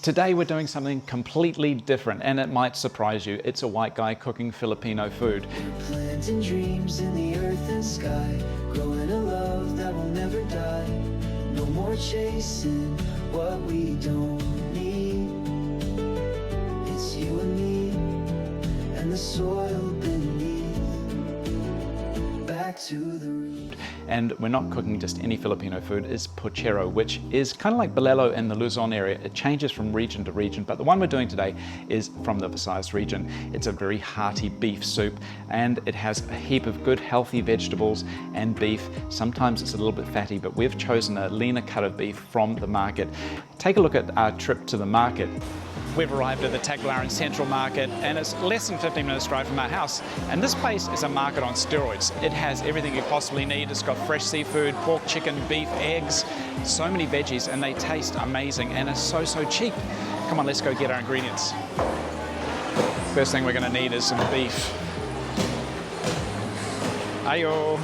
Today we're doing something completely different, and it might surprise you. It's a white guy cooking Filipino food. Planting dreams in the earth and sky, growing a love that will never die. No more chasing what we don't need. It's you and me and the soil beneath. Back to the root. And we're not cooking just any Filipino food, it's Pochero, which is kind of like Bolelo in the Luzon area. It changes from region to region, but the one we're doing today is from the Visayas region. It's a very hearty beef soup, and it has a heap of good healthy vegetables and beef. Sometimes it's a little bit fatty, but we've chosen a leaner cut of beef from the market. Take a look at our trip to the market. We've arrived at the Tagbilaran Central Market, and it's less than 15 minutes drive from our house. And this place is a market on steroids. It has everything you possibly need. It's got fresh seafood, pork, chicken, beef, eggs, so many veggies, and they taste amazing, and it's so cheap. Come on, let's go get our ingredients. First thing we're gonna need is some beef. Ayo.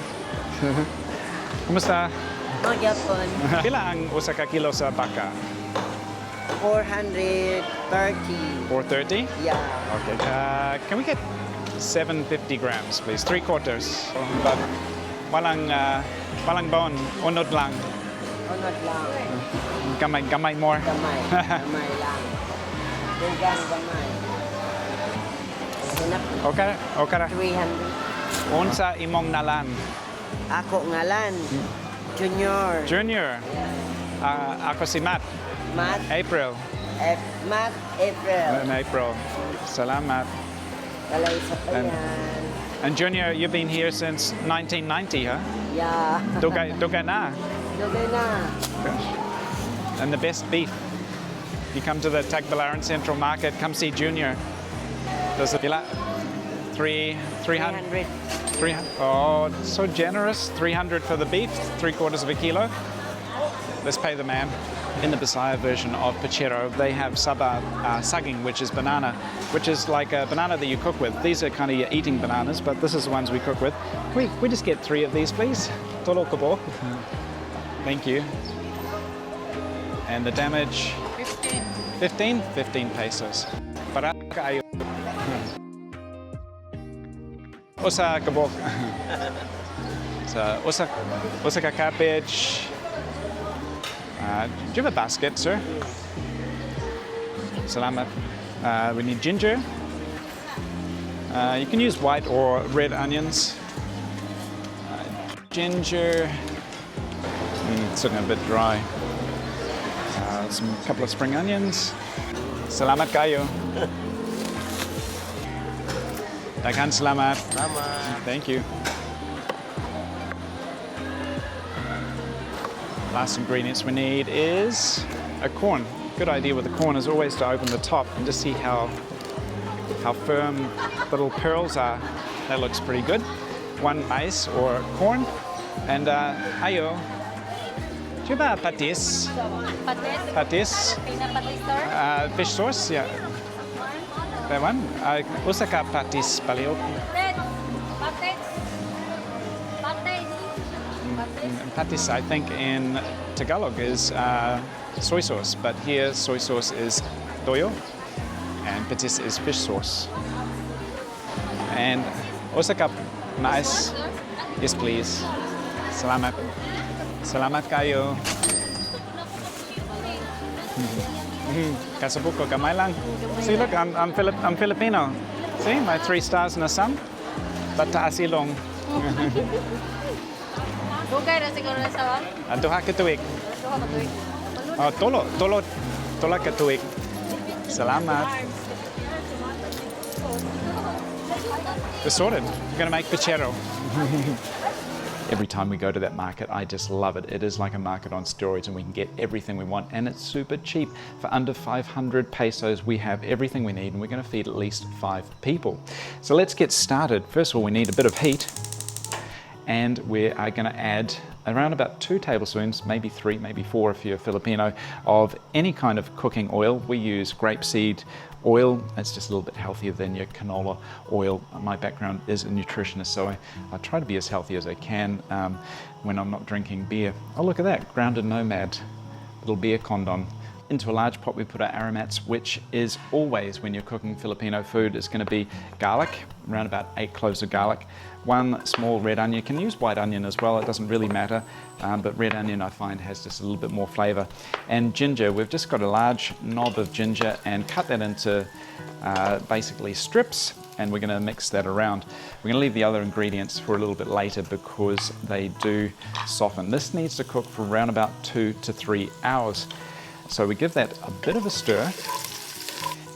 Kumusta? Magyapon. Pila ang usa ka kilo sa baka? 430. 430? Yeah. Okay. Can we get 750 grams, please? 3/4. But walang bon, unod lang. Unod lang. Gamay more. Gamay. Gamay lang. Daghang gamay. Sinap. Okay. 300. Unsa imong nalan? Ako ngalan. Junior. Junior. Ako si Matt. Matt. April. Matt. April. April. Salamat. Kalay sa payan. And Junior, you've been here since 1990, huh? Yeah. Dugay na. Dugay na. And the best beef. You come to the Tagbilaran Central Market, come see Junior. Does it pila? 300? 300. Oh, so generous. 300 for the beef, 3/4 of a kilo. Let's pay the man. In the Bisaya version of Pochero, they have saging, which is banana, which is like a banana that you cook with. These are kind of your eating bananas, but this is the ones we cook with. We just get 3 of these, please. Tolo kabo. Thank you. And the damage? 15? 15 pesos. Para kaayo. Usa kabok. Usa ka cabbage. Do you have a basket, sir? Salamat. We need ginger. You can use white or red onions. Ginger. It's looking a bit dry. A couple of spring onions. Salamat kayo. Daghang salamat. Thank you. Last ingredients we need is a corn. Good idea with the corn is always to open the top and just see how firm little pearls are. That looks pretty good. 1 ice or corn. And ayo. Do you have a patis? Patis? Fish sauce? Yeah. That one? Usa ka patis palihog? Patis, I think, in Tagalog is soy sauce, but here soy sauce is toyo and patis is fish sauce. And usa ka mais? Yes, please. Salamat. Salamat kayo. Kasabuko, kamay lang. See, look, I'm Filipino. See, my 3 stars in the sun. Tataas ilong. Dugay na siguro na sa Duha ka tuig. Oh, tolo ka tuig. Salamat. We're sorted. We're going to make Pochero. Every time we go to that market, I just love it. It is like a market on steroids, and we can get everything we want, and it's super cheap. For under 500 pesos, we have everything we need, and we're going to feed at least 5 people. So let's get started. First of all, we need a bit of heat. And we are going to add around about 2 tablespoons, maybe 3, maybe 4 if you're Filipino, of any kind of cooking oil. We use grapeseed oil. It's just a little bit healthier than your canola oil. My background is a nutritionist, so I try to be as healthy as I can when I'm not drinking beer. Oh, look at that, grounded Nomad, little beer condom. into a large pot we put our aromats, which is always, when you're cooking Filipino food, is going to be garlic, around about 8 cloves of garlic, 1 small red onion. You can use white onion as well, it doesn't really matter, but red onion I find has just a little bit more flavour. And ginger, we've just got a large knob of ginger and cut that into basically strips, and we're going to mix that around. We're going to leave the other ingredients for a little bit later because they do soften. This needs to cook for around about 2 to 3 hours. So we give that a bit of a stir.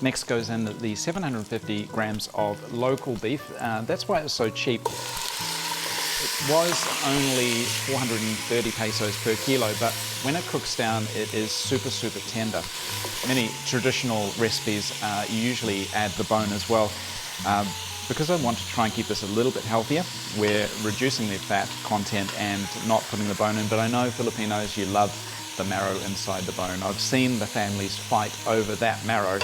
Next goes in the 750 grams of local beef. That's why it's so cheap. It was only 430 pesos per kilo, but when it cooks down, it is super, super tender. Many traditional recipes, you usually add the bone as well. Because I want to try and keep this a little bit healthier, we're reducing the fat content and not putting the bone in, but I know Filipinos, you love the marrow inside the bone. I've seen the families fight over that marrow.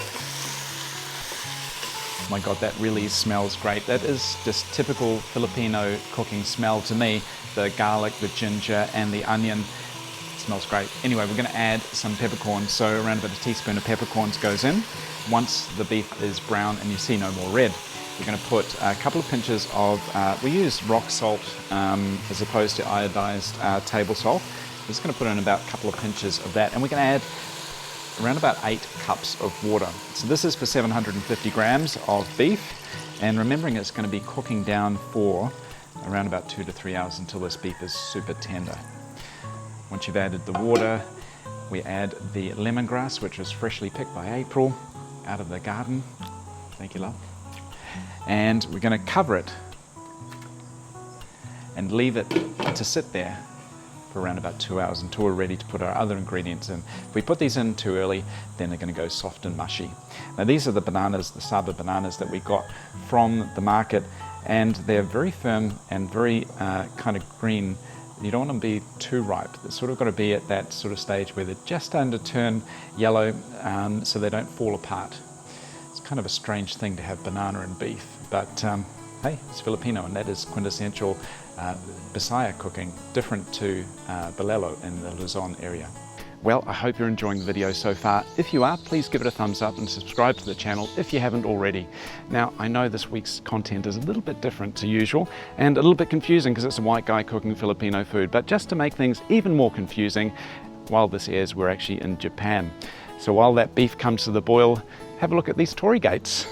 Oh my God, that really smells great. That is just typical Filipino cooking smell to me. The garlic, the ginger, and the onion. It smells great. Anyway, we're going to add some peppercorns. So around about a teaspoon of peppercorns goes in. Once the beef is brown and you see no more red, we're going to put a couple of pinches of, we use rock salt as opposed to iodized table salt. We're just going to put in about a couple of pinches of that, and we're going to add around about 8 cups of water. So this is for 750 grams of beef, and remembering it's going to be cooking down for around about 2 to 3 hours until this beef is super tender. Once you've added the water, we add the lemongrass, which was freshly picked by April out of the garden. Thank you, love. And we're going to cover it and leave it to sit there for around about 2 hours until we're ready to put our other ingredients in. If we put these in too early, then they're going to go soft and mushy. Now these are the bananas, the Saba bananas that we got from the market, and they're very firm and very kind of green. You don't want them to be too ripe. They've sort of got to be at that sort of stage where they're just starting to turn yellow, so they don't fall apart. It's kind of a strange thing to have banana and beef, but hey, it's Filipino, and that is quintessential Bisaya cooking, different to Balelo in the Luzon area. Well, I hope you're enjoying the video so far. If you are, please give it a thumbs up and subscribe to the channel if you haven't already. Now, I know this week's content is a little bit different to usual and a little bit confusing because it's a white guy cooking Filipino food, but just to make things even more confusing, while this airs, we're actually in Japan. So while that beef comes to the boil, have a look at these torii gates.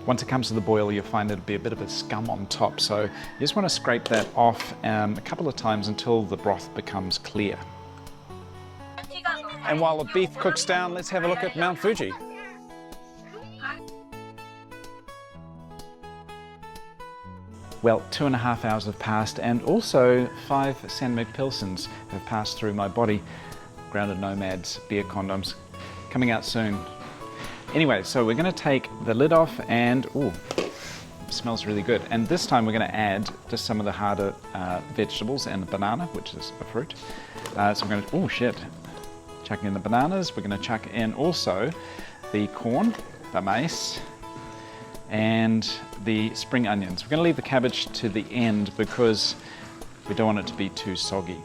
Once it comes to the boil, you'll find there'll be a bit of a scum on top, so you just want to scrape that off a couple of times until the broth becomes clear. And while the beef cooks down, let's have a look at Mount Fuji. Well, 2.5 hours have passed, and also 5 San Mig Pilsens have passed through my body. Grounded Nomads beer condoms coming out soon. Anyway, so we're going to take the lid off, and ooh, it smells really good. And this time we're going to add just some of the harder vegetables and the banana, which is a fruit. So we're going to, oh shit, chucking in the bananas. We're going to chuck in also the corn, the maize, and the spring onions. We're going to leave the cabbage to the end because we don't want it to be too soggy.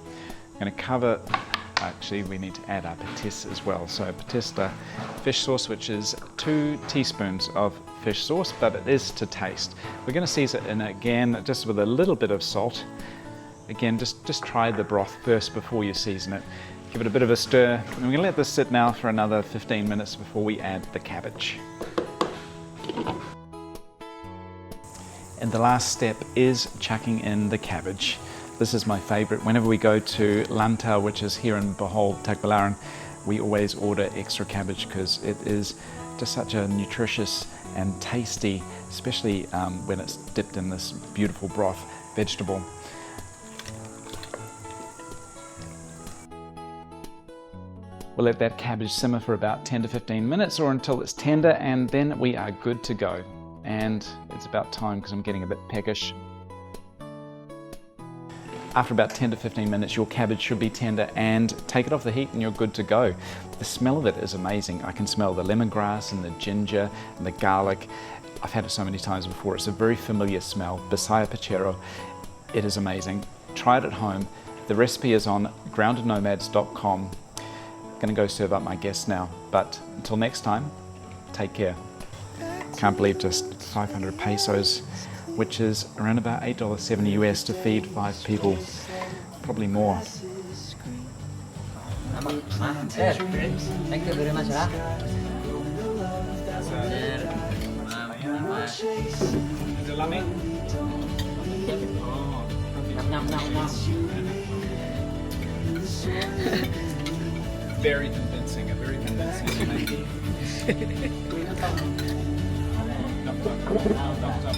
We're going to cover. Actually, we need to add our patis as well. So patista fish sauce, which is 2 teaspoons of fish sauce, but it is to taste. We're going to season it in again, just with a little bit of salt. Again, just try the broth first before you season it. Give it a bit of a stir. And we're going to let this sit now for another 15 minutes before we add the cabbage. And the last step is chucking in the cabbage. This is my favorite. Whenever we go to Lantau, which is here in Bohol, Tagbilaran, we always order extra cabbage because it is just such a nutritious and tasty, especially when it's dipped in this beautiful broth vegetable. We'll let that cabbage simmer for about 10 to 15 minutes or until it's tender, and then we are good to go. And it's about time because I'm getting a bit peckish. After about 10 to 15 minutes, your cabbage should be tender, and take it off the heat and you're good to go. The smell of it is amazing. I can smell the lemongrass and the ginger and the garlic. I've had it so many times before. It's a very familiar smell. Bisaya Pochero. It is amazing. Try it at home. The recipe is on groundednomads.com. Gonna go serve up my guests now, but until next time, take care. Can't believe just 500 pesos, which is around about $8.70 US to feed 5 people, probably more. Sir, thank you very much, ha? Nam, nam, nam. Very convincing, a very convincing. Thumbs up.